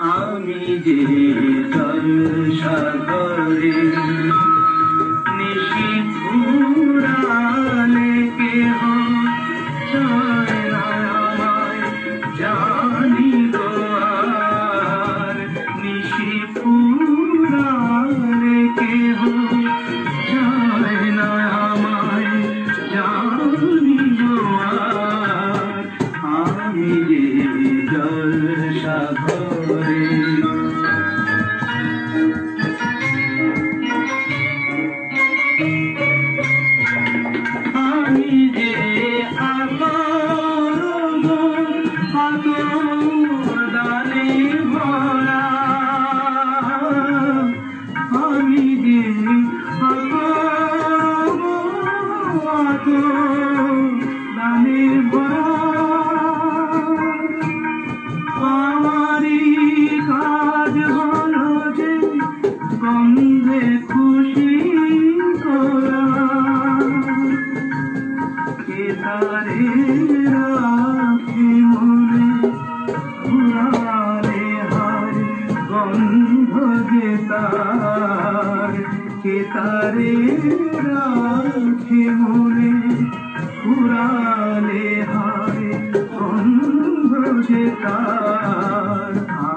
আমি যে জলসাগরে নিশি ফুরালে কেহ চায় না আমায় জানি গো আর নিশি ফুরালে কেহ চায় না আমায় জানি গো আর আমি যে জলসাগরে আমি যে দানে ভরা আমি যে দানে ভরা আমারই কাজ হলো যে গন্ধে খুশি করা কে তারে রাখে মনে ঘুরালে হার গন্ধ যে তার কে তারে রাখে মনে ঘুরালে হার গন্ধ যে তার